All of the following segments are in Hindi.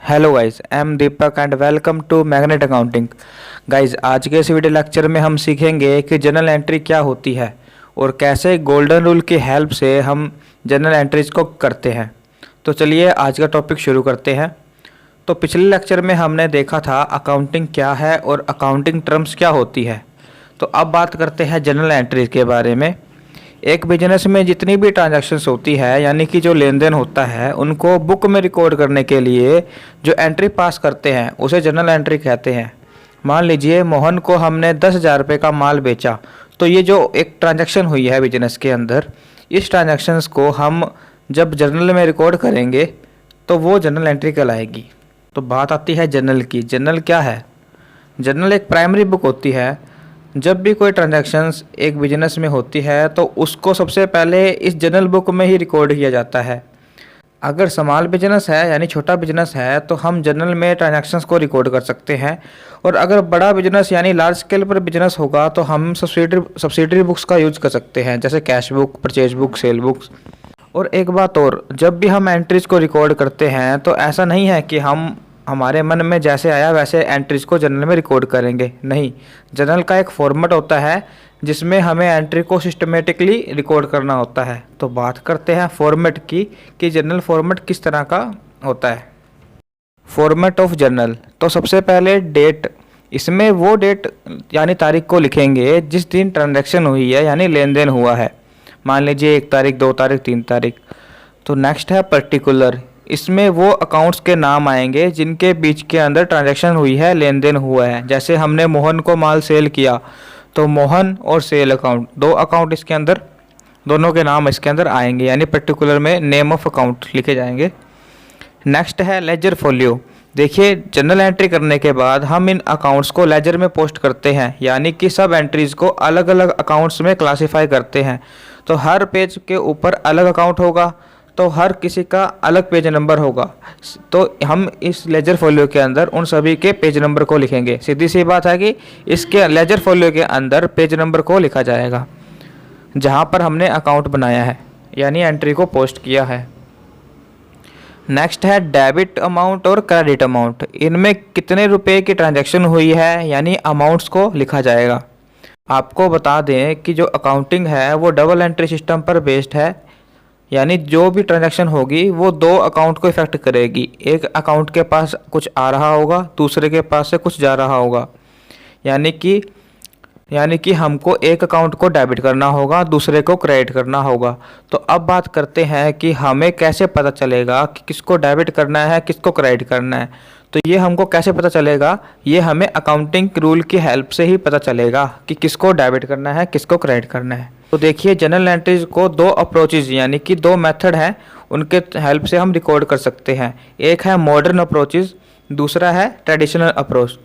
Hello guys, I am Deepak and welcome to Magnet Accounting. Guys, आज के इस वीडियो लेक्चर में हम सीखेंगे कि जर्नल एंट्री क्या होती है और कैसे गोल्डन रूल की हेल्प से हम जर्नल एंट्रीज को करते हैं। तो चलिए आज का टॉपिक शुरू करते हैं। तो पिछले लेक्चर में हमने देखा था अकाउंटिंग क्या है और अकाउंटिंग टर्म्स क्या होती है। तो अब बात करते हैं जर्नल एंट्रीज के बारे में। एक बिजनेस में जितनी भी ट्रांजैक्शंस होती है, यानी कि जो लेन देन होता है, उनको बुक में रिकॉर्ड करने के लिए जो एंट्री पास करते हैं उसे जर्नल एंट्री कहते हैं। मान लीजिए मोहन को हमने 10,000 रुपये का माल बेचा, तो ये जो एक ट्रांजैक्शन हुई है बिजनेस के अंदर, इस ट्रांजैक्शंस को हम जब जर्नल में रिकॉर्ड करेंगे तो वो जर्नल एंट्री कहलाएगी। तो बात आती है जर्नल की। जर्नल क्या है? जर्नल एक प्राइमरी बुक होती है। जब भी कोई ट्रांजैक्शंस एक बिजनेस में होती है तो उसको सबसे पहले इस जर्नल बुक में ही रिकॉर्ड किया जाता है। अगर स्मॉल बिजनेस है यानी छोटा बिजनेस है तो हम जर्नल में ट्रांजैक्शंस को रिकॉर्ड कर सकते हैं, और अगर बड़ा बिजनेस यानी लार्ज स्केल पर बिजनेस होगा तो हम सब्सिडरी बुक्स का यूज कर सकते हैं, जैसे cash book, purchase book, sale books. और एक बात और, जब भी हम एंट्रीज को रिकॉर्ड करते हैं तो ऐसा नहीं है कि हम हमारे मन में जैसे आया वैसे एंट्रीज को जर्नल में रिकॉर्ड करेंगे। नहीं, जर्नल का एक फॉर्मेट होता है जिसमें हमें एंट्री को सिस्टमेटिकली रिकॉर्ड करना होता है। तो बात करते हैं फॉर्मेट की कि जर्नल फॉर्मेट किस तरह का होता है। Format of journal. तो सबसे पहले डेट, इसमें वो डेट यानी तारीख को लिखेंगे जिस दिन ट्रांजैक्शन हुई है यानी लेन देन हुआ है। मान लीजिए 1 तारीख, 2 तारीख, 3 तारीख। तो नेक्स्ट है पर्टिकुलर। इसमें वो अकाउंट्स के नाम आएंगे जिनके बीच के अंदर ट्रांजैक्शन हुई है, लेन देन हुआ है। जैसे हमने मोहन को माल सेल किया तो मोहन और सेल अकाउंट, 2 अकाउंट इसके अंदर, दोनों के नाम इसके अंदर आएंगे, यानी पर्टिकुलर में नेम ऑफ अकाउंट लिखे जाएंगे। नेक्स्ट है लेजर फोलियो। देखिए, जर्नल एंट्री करने के बाद हम इन अकाउंट्स को लेजर में पोस्ट करते हैं, यानी कि सब एंट्रीज़ को अलग अलग अकाउंट्स में क्लासीफाई करते हैं। तो हर पेज के ऊपर अलग अकाउंट होगा, तो हर किसी का अलग पेज नंबर होगा। तो हम इस लेजर फोलियो के अंदर उन सभी के पेज नंबर को लिखेंगे। सीधी सी बात है कि इसके लेजर फोलियो के अंदर पेज नंबर को लिखा जाएगा जहां पर हमने अकाउंट बनाया है, यानी एंट्री को पोस्ट किया है। नेक्स्ट है डेबिट अमाउंट और क्रेडिट अमाउंट। इनमें कितने रुपए की ट्रांजैक्शन हुई है यानी अमाउंट्स को लिखा जाएगा। आपको बता दें कि जो अकाउंटिंग है वो डबल एंट्री सिस्टम पर बेस्ड है, यानी जो भी ट्रांजैक्शन होगी वो 2 अकाउंट को इफेक्ट करेगी। एक अकाउंट के पास कुछ आ रहा होगा, दूसरे के पास से कुछ जा रहा होगा। यानी कि हमको एक अकाउंट को डेबिट करना होगा, दूसरे को क्रेडिट करना होगा। तो अब बात करते हैं कि हमें कैसे पता चलेगा कि किसको डेबिट करना है, किसको क्रेडिट करना है। तो ये हमको कैसे पता चलेगा? ये हमें अकाउंटिंग रूल की हेल्प से ही पता चलेगा कि किसको डेबिट करना है, किसको क्रेडिट करना है। तो देखिए, जर्नल एंट्रीज को 2 अप्रोचेज यानी कि 2 मेथड हैं, उनके हेल्प से हम रिकॉर्ड कर सकते हैं। एक है मॉडर्न अप्रोचेज, दूसरा है ट्रेडिशनल अप्रोच।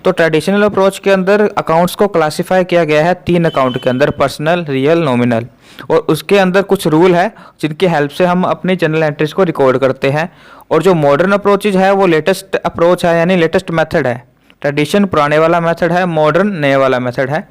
तो ट्रेडिशनल अप्रोच के अंदर अकाउंट्स को क्लासिफाई किया गया है 3 अकाउंट के अंदर, पर्सनल, रियल, नॉमिनल। और उसके अंदर कुछ रूल है जिनकी हेल्प से हम अपनी जर्नल एंट्रीज को रिकॉर्ड करते हैं। और जो मॉडर्न अप्रोचेज है वो लेटेस्ट अप्रोच है, यानी लेटेस्ट मेथड है। ट्रेडिशन पुराने वाला मेथड है, मॉडर्न नए वाला मेथड है।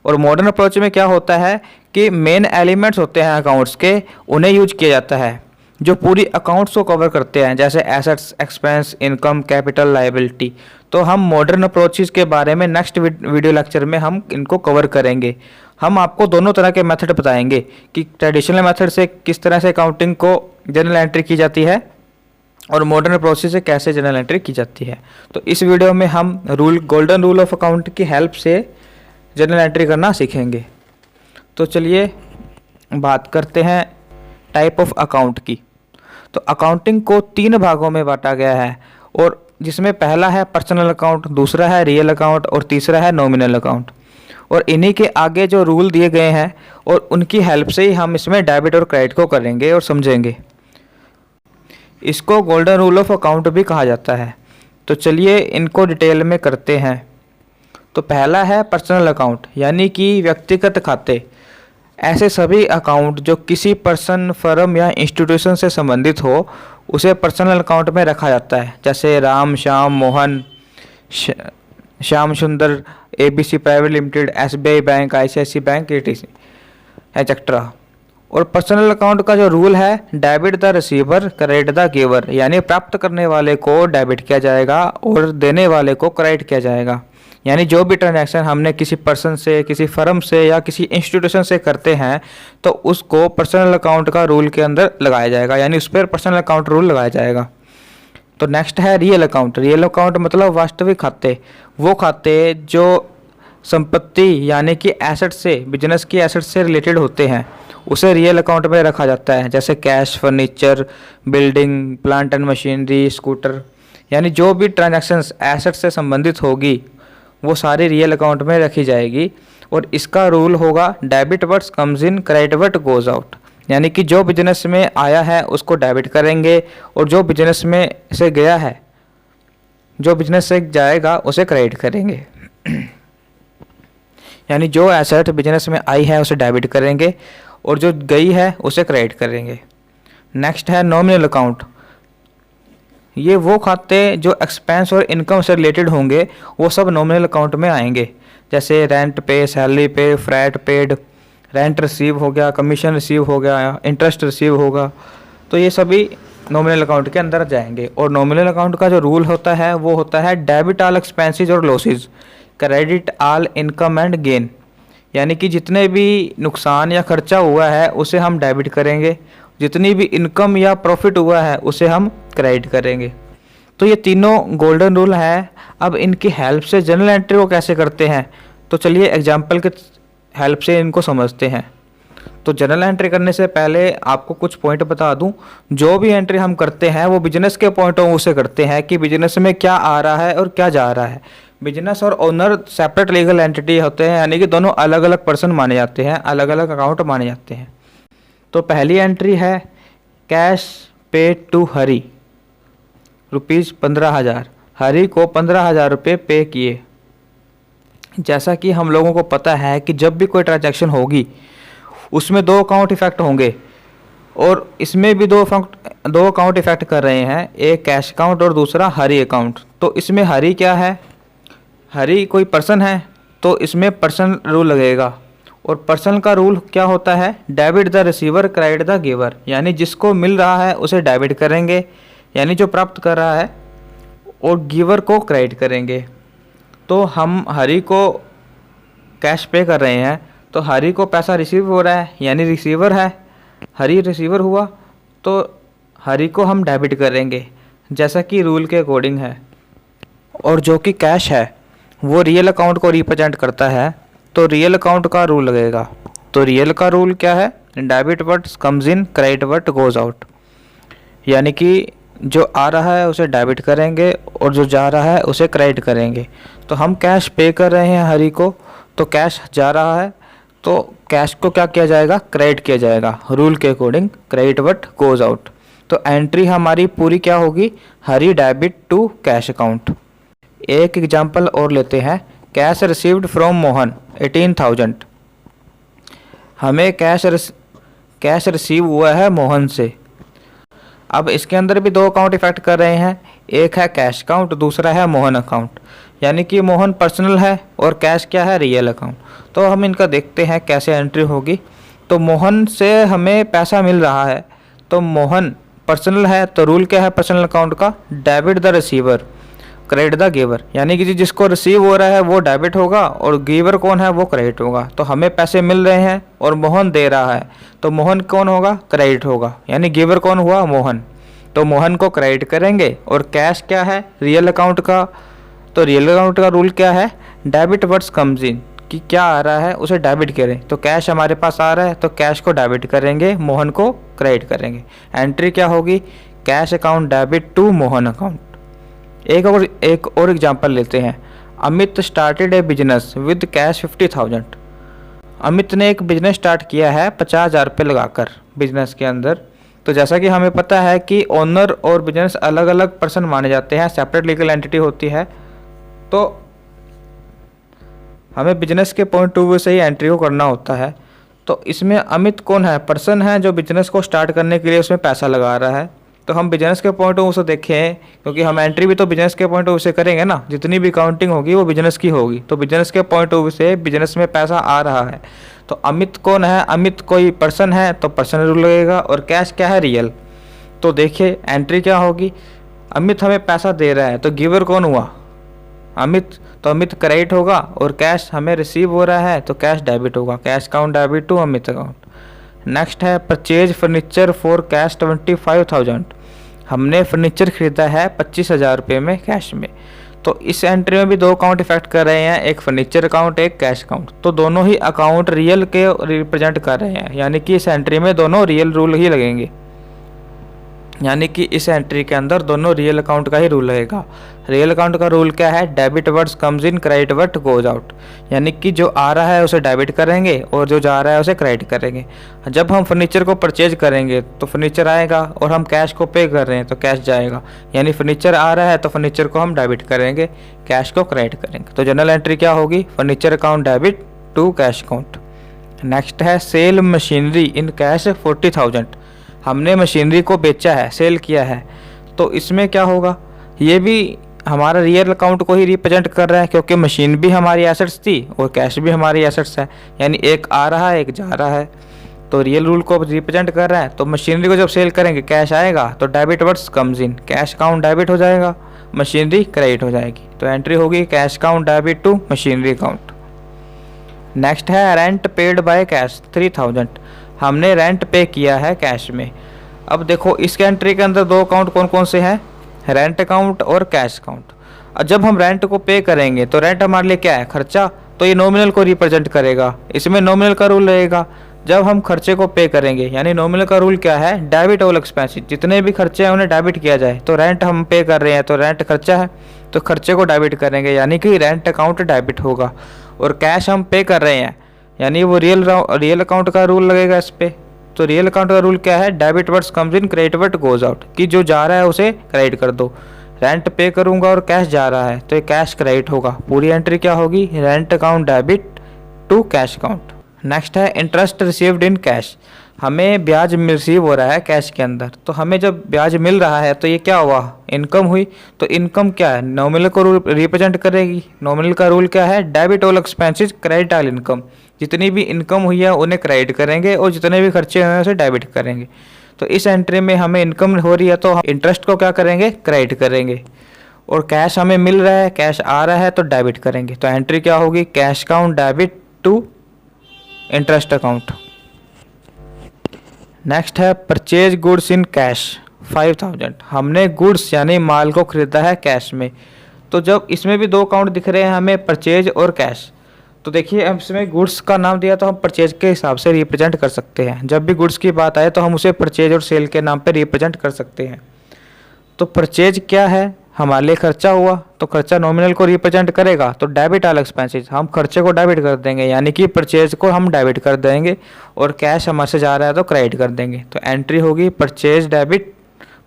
और मॉडर्न अप्रोच में क्या होता है कि मेन एलिमेंट्स होते हैं अकाउंट्स के, उन्हें यूज किया जाता है जो पूरी अकाउंट्स को कवर करते हैं, जैसे assets, expense, income, capital, liability. तो हम मॉडर्न अप्रोचेस के बारे में नेक्स्ट वीडियो लेक्चर में हम इनको कवर करेंगे। हम आपको दोनों तरह के मेथड बताएंगे कि ट्रेडिशनल मेथड से किस तरह से अकाउंटिंग को जर्नल एंट्री की जाती है और मॉडर्न अप्रोच से कैसे जर्नल एंट्री की जाती है। तो इस वीडियो में हम गोल्डन रूल ऑफ अकाउंट की हेल्प से जर्नल एंट्री करना सीखेंगे। तो चलिए बात करते हैं टाइप ऑफ अकाउंट की। तो अकाउंटिंग को 3 भागों में बांटा गया है, और जिसमें पहला है पर्सनल अकाउंट, दूसरा है रियल अकाउंट और तीसरा है नॉमिनल अकाउंट। और इन्हीं के आगे जो रूल दिए गए हैं और उनकी हेल्प से ही हम इसमें डेबिट और क्रेडिट को करेंगे और समझेंगे। इसको गोल्डन रूल ऑफ अकाउंट भी कहा जाता है। तो चलिए इनको डिटेल में करते हैं। तो पहला है पर्सनल अकाउंट, यानी कि व्यक्तिगत खाते। ऐसे सभी अकाउंट जो किसी पर्सन, फर्म या इंस्टीट्यूशन से संबंधित हो उसे पर्सनल अकाउंट में रखा जाता है। जैसे राम, श्याम, मोहन, श्याम सुंदर, ABC private limited, SBI bank, ICICI bank, ETC etcetera. और पर्सनल अकाउंट का जो रूल है, debit the receiver credit the giver, यानी प्राप्त करने वाले को डेबिट किया जाएगा और देने वाले को क्रेडिट किया जाएगा। यानी जो भी ट्रांजैक्शन हमने किसी पर्सन से, किसी फर्म से या किसी इंस्टीट्यूशन से करते हैं तो उसको पर्सनल अकाउंट का रूल के अंदर लगाया जाएगा, यानी उस पर पर्सनल अकाउंट रूल लगाया जाएगा। तो नेक्स्ट है रियल अकाउंट। रियल अकाउंट मतलब वास्तविक खाते, वो खाते जो संपत्ति यानी कि एसेट से, बिजनेस की एसेट से रिलेटेड होते हैं, उसे रियल अकाउंट में रखा जाता है। जैसे cash, furniture, building, plant and machinery, scooter, यानी जो भी ट्रांजैक्शंस एसेट से संबंधित होगी वो सारी रियल अकाउंट में रखी जाएगी। और इसका रूल होगा debit what's comes in, credit what goes out, यानी कि जो बिजनेस में आया है उसको डेबिट करेंगे और जो बिजनेस में से गया है, जो बिजनेस से जाएगा उसे क्रेडिट करेंगे। यानी जो एसेट बिजनेस में आई है उसे डेबिट करेंगे और जो गई है उसे क्रेडिट करेंगे। नेक्स्ट है नॉमिनल अकाउंट। ये वो खाते जो एक्सपेंस और इनकम से रिलेटेड होंगे वो सब नॉमिनल अकाउंट में आएंगे। जैसे रेंट पे, सैलरी पे, फ्रैट पेड, रेंट रिसीव हो गया, कमीशन रिसीव हो गया, इंटरेस्ट रिसीव होगा, तो ये सभी नॉमिनल अकाउंट के अंदर जाएंगे। और नॉमिनल अकाउंट का जो रूल होता है वो होता है डेबिट ऑल एक्सपेंसेस और losses, credit all income and gain, यानी कि जितने भी नुकसान या खर्चा हुआ है उसे हम डेबिट करेंगे, जितनी भी इनकम या प्रॉफिट हुआ है उसे हम क्रेडिट करेंगे। तो ये तीनों गोल्डन रूल है। अब इनकी हेल्प से जर्नल एंट्री को कैसे करते हैं, तो चलिए एग्जाम्पल के हेल्प से इनको समझते हैं। तो जर्नल एंट्री करने से पहले आपको कुछ पॉइंट बता दूं, जो भी एंट्री हम करते हैं वो बिजनेस के पॉइंट ऑफ व्यू से करते हैं कि बिजनेस में क्या आ रहा है और क्या जा रहा है। बिजनेस और ओनर सेपरेट लीगल एंटिटी होते हैं, यानी कि दोनों अलग अलग पर्सन माने जाते हैं, अलग अलग अकाउंट माने जाते हैं। तो पहली एंट्री है कैश पे टू हरी, ₹15,000। हरी को 15,000 रुपये पे किए। जैसा कि हम लोगों को पता है कि जब भी कोई ट्रांजैक्शन होगी उसमें दो अकाउंट इफेक्ट होंगे और इसमें भी दो अकाउंट इफेक्ट कर रहे हैं, एक कैश अकाउंट और दूसरा हरी अकाउंट। तो इसमें हरी क्या है, हरी कोई पर्सन है तो इसमें पर्सन रूल लगेगा। और पर्सन का रूल क्या होता है, debit the receiver credit the giver, यानी जिसको मिल रहा है उसे डेबिट करेंगे, यानी जो प्राप्त कर रहा है, और गिवर को क्रेडिट करेंगे। तो हम हरी को कैश पे कर रहे हैं तो हरी को पैसा रिसीव हो रहा है, यानी रिसीवर है, हरी रिसीवर हुआ तो हरी को हम डेबिट करेंगे जैसा कि रूल के अकॉर्डिंग है। और जो कि कैश है वो रियल अकाउंट को रिप्रेजेंट करता है तो रियल अकाउंट का रूल लगेगा। तो रियल का रूल क्या है, debit what comes in, credit what goes out, यानी कि जो आ रहा है उसे डेबिट करेंगे और जो जा रहा है उसे क्रेडिट करेंगे। तो हम कैश पे कर रहे हैं हरी को, तो कैश जा रहा है तो कैश को क्या किया जाएगा, क्रेडिट किया जाएगा रूल के according, credit what goes out. तो एंट्री हमारी पूरी क्या होगी, हरी डेबिट टू कैश अकाउंट। एक एग्जांपल और लेते हैं, कैश रिसीव्ड फ्रॉम मोहन 18,000। हमें कैश रिसीव हुआ है मोहन से। अब इसके अंदर भी दो अकाउंट इफेक्ट कर रहे हैं, एक है कैश अकाउंट, दूसरा है मोहन अकाउंट, यानी कि मोहन पर्सनल है और कैश क्या है, रियल अकाउंट। तो हम इनका देखते हैं कैसे एंट्री होगी। तो मोहन से हमें पैसा मिल रहा है, तो मोहन पर्सनल है तो रूल क्या है पर्सनल अकाउंट का, debit the receiver credit the giver, यानी कि जिसको रिसीव हो रहा है वो डेबिट होगा और गिवर कौन है वो क्रेडिट होगा। तो हमें पैसे मिल रहे हैं और मोहन दे रहा है तो मोहन कौन होगा, क्रेडिट होगा, यानी गिवर कौन हुआ, मोहन। तो मोहन को क्रेडिट करेंगे। और कैश क्या है, रियल अकाउंट का, तो रियल अकाउंट का रूल क्या है, डेबिट व्हाट्स कम्स इन, कि क्या आ रहा है उसे डेबिट करें। तो कैश हमारे पास आ रहा है तो कैश को डेबिट करेंगे, मोहन को क्रेडिट करेंगे। एंट्री क्या होगी, cash account debit to Mohan account. एक और एग्जांपल लेते हैं, Amit started a business with cash 50,000। Amit ने एक बिजनेस स्टार्ट किया है 50,000 रुपये लगाकर बिजनेस के अंदर। तो जैसा कि हमें पता है कि ओनर और बिजनेस अलग अलग पर्सन माने जाते हैं, सेपरेट लीगल एंटिटी होती है। तो हमें बिजनेस के पॉइंट ऑफ व्यू से ही एंट्री को करना होता है। तो इसमें अमित कौन है, पर्सन है जो बिजनेस को स्टार्ट करने के लिए उसमें पैसा लगा रहा है। तो हम बिजनेस के पॉइंट ऑफ व्यू से देखें, क्योंकि हम एंट्री भी तो बिजनेस के पॉइंट ऑफ व्यू से करेंगे ना, जितनी भी काउंटिंग होगी वो बिजनेस की होगी। तो बिजनेस के पॉइंट ऑफ व्यू से बिजनेस में पैसा आ रहा है तो अमित कौन है, अमित कोई पर्सन है तो पर्सन रूल लगेगा, और कैश क्या है, रियल। तो देखिए एंट्री क्या होगी, अमित हमें पैसा दे रहा है तो गिवर कौन हुआ, अमित, तो अमित क्रेडिट होगा, और कैश हमें रिसीव हो रहा है तो कैश डेबिट होगा, cash account debit to Amit account. Next है परचेज फर्नीचर फॉर कैश 25,000, हमने फर्नीचर खरीदा है 25,000 रुपये में कैश में। तो इस एंट्री में भी दो अकाउंट इफेक्ट कर रहे हैं, एक फर्नीचर अकाउंट एक कैश अकाउंट, तो दोनों ही अकाउंट रियल के रिप्रेजेंट कर रहे हैं, यानी कि इस एंट्री में दोनों रियल रूल ही लगेंगे, यानी कि इस एंट्री के अंदर दोनों रियल अकाउंट का ही रूल लगेगा। रियल अकाउंट का रूल क्या है, डेबिट वर्ड्स कम्स इन, क्रेडिट वर्ड गोज आउट, यानी कि जो आ रहा है उसे डेबिट करेंगे और जो जा रहा है उसे क्रेडिट करेंगे। जब हम फर्नीचर को परचेज करेंगे तो फर्नीचर आएगा, और हम कैश को पे कर रहे हैं तो कैश जाएगा, यानी फर्नीचर आ रहा है तो फर्नीचर को हम डेबिट करेंगे, कैश को क्रेडिट करेंगे। तो जनरल एंट्री क्या होगी, furniture account debit to cash account. Next है सेल मशीनरी इन कैश 40,000, हमने मशीनरी को बेचा है, सेल किया है, तो इसमें क्या होगा, ये भी हमारा रियल अकाउंट को ही रिप्रेजेंट कर रहा है, क्योंकि मशीन भी हमारी एसेट्स थी और कैश भी हमारी एसेट्स है, यानी एक आ रहा है एक जा रहा है, तो रियल रूल को रिप्रेजेंट कर रहा है। तो मशीनरी को जब सेल करेंगे कैश आएगा तो डेबिट वर्ड्स comes in, cash account debit हो जाएगा, मशीनरी क्रेडिट हो जाएगी, तो एंट्री होगी cash account debit to machinery account. Next है रेंट पेड बाय कैश 3,000, हमने रेंट पे किया है कैश में। अब देखो इस एंट्री के अंदर दो अकाउंट कौन कौन से हैं, रेंट अकाउंट और कैश अकाउंट। और जब हम रेंट को पे करेंगे तो रेंट हमारे लिए क्या है, खर्चा, तो ये नॉमिनल को रिप्रेजेंट करेगा, इसमें नॉमिनल का रूल रहेगा। जब हम खर्चे को पे करेंगे, यानी नॉमिनल का रूल क्या है, डेबिट ऑल एक्सपेंसेस, जितने भी खर्चे हैं उन्हें डेबिट किया जाए। तो रेंट हम पे कर रहे हैं तो रेंट खर्चा है, तो खर्चे को डेबिट करेंगे, यानी कि रेंट अकाउंट डेबिट होगा। और कैश हम पे कर रहे हैं, यानी वो रियल अकाउंट का रूल लगेगा इस पे। तो रियल अकाउंट का रूल क्या है, डेबिट वर्ड्स कम्स इन, क्रेडिट वर्ड गोज आउट, कि जो जा रहा है उसे क्रेडिट कर दो। रेंट पे करूंगा और कैश जा रहा है तो ये कैश क्रेडिट होगा। पूरी एंट्री क्या होगी, rent account debit to cash account. Next है इंटरेस्ट रिसीव्ड इन कैश, हमें ब्याज रिसीव हो रहा है कैश के अंदर, तो हमें जब ब्याज मिल रहा है तो ये क्या हुआ, इनकम हुई। तो इनकम क्या है, नॉमिनल को रिप्रेजेंट करेगी। नॉमिनल का रूल क्या है, debit all expenses credit all income, जितनी भी इनकम हुई है उन्हें क्रेडिट करेंगे और जितने भी खर्चे हुए हैं उसे डेबिट करेंगे। तो इस एंट्री में हमें इनकम हो रही है तो हम इंटरेस्ट को क्या करेंगे, क्रेडिट करेंगे, और कैश हमें मिल रहा है, कैश आ रहा है तो डेबिट करेंगे। तो एंट्री क्या होगी, cash account debit to interest account. Next है परचेज गुड्स इन कैश 5,000, हमने गुड्स यानी माल को खरीदा है कैश में। तो जब इसमें भी दो अकाउंट दिख रहे हैं हमें, परचेज और कैश, तो देखिए अब इसमें गुड्स का नाम दिया तो हम परचेज के हिसाब से रिप्रेजेंट कर सकते हैं। जब भी गुड्स की बात आए तो हम उसे परचेज और सेल के नाम पे रिप्रेजेंट कर सकते हैं। तो परचेज क्या है, हमारे लिए खर्चा हुआ, तो खर्चा नॉमिनल को रिप्रेजेंट करेगा, तो डेबिट ऑल एक्सपेंसेस, हम खर्चे को डेबिट कर देंगे, यानी कि परचेज को हम डेबिट कर देंगे, और कैश हमारे से जा रहा है तो क्रेडिट कर देंगे। तो एंट्री होगी purchase debit,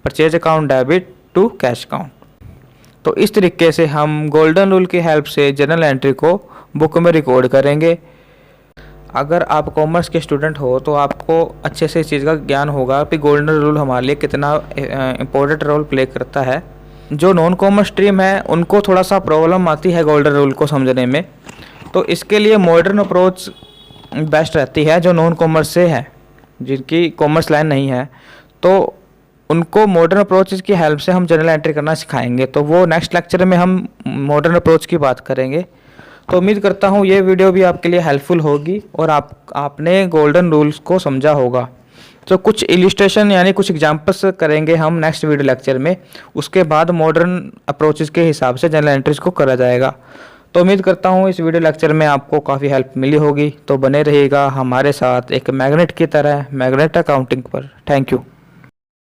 purchase account debit to cash account. तो इस तरीके से हम गोल्डन रूल की हेल्प से जर्नल एंट्री को बुक में रिकॉर्ड करेंगे। अगर आप कॉमर्स के स्टूडेंट हो तो आपको अच्छे से इस चीज़ का ज्ञान होगा कि गोल्डन रूल हमारे लिए कितना इम्पोर्टेंट रोल प्ले करता है। जो नॉन कॉमर्स स्ट्रीम है उनको थोड़ा सा प्रॉब्लम आती है गोल्डन रूल को समझने में, तो इसके लिए मॉडर्न अप्रोच बेस्ट रहती है। जो नॉन कॉमर्स से है, जिनकी कॉमर्स लाइन नहीं है, तो उनको मॉडर्न अप्रोच की हेल्प से हम जर्नल एंट्री करना सिखाएंगे। तो वो नेक्स्ट लेक्चर में हम मॉडर्न अप्रोच की बात करेंगे। तो उम्मीद करता हूँ ये वीडियो भी आपके लिए हेल्पफुल होगी और आपने गोल्डन रूल्स को समझा होगा। तो कुछ इलिस्ट्रेशन यानी कुछ एग्जांपल्स करेंगे हम नेक्स्ट वीडियो लेक्चर में, उसके बाद मॉडर्न अप्रोचेस के हिसाब से जर्नल एंट्रीज को करा जाएगा। तो उम्मीद करता हूँ इस वीडियो लेक्चर में आपको काफ़ी हेल्प मिली होगी। तो बने रहिएगा हमारे साथ एक मैग्नेट की तरह, मैग्नेट अकाउंटिंग पर। Thank you.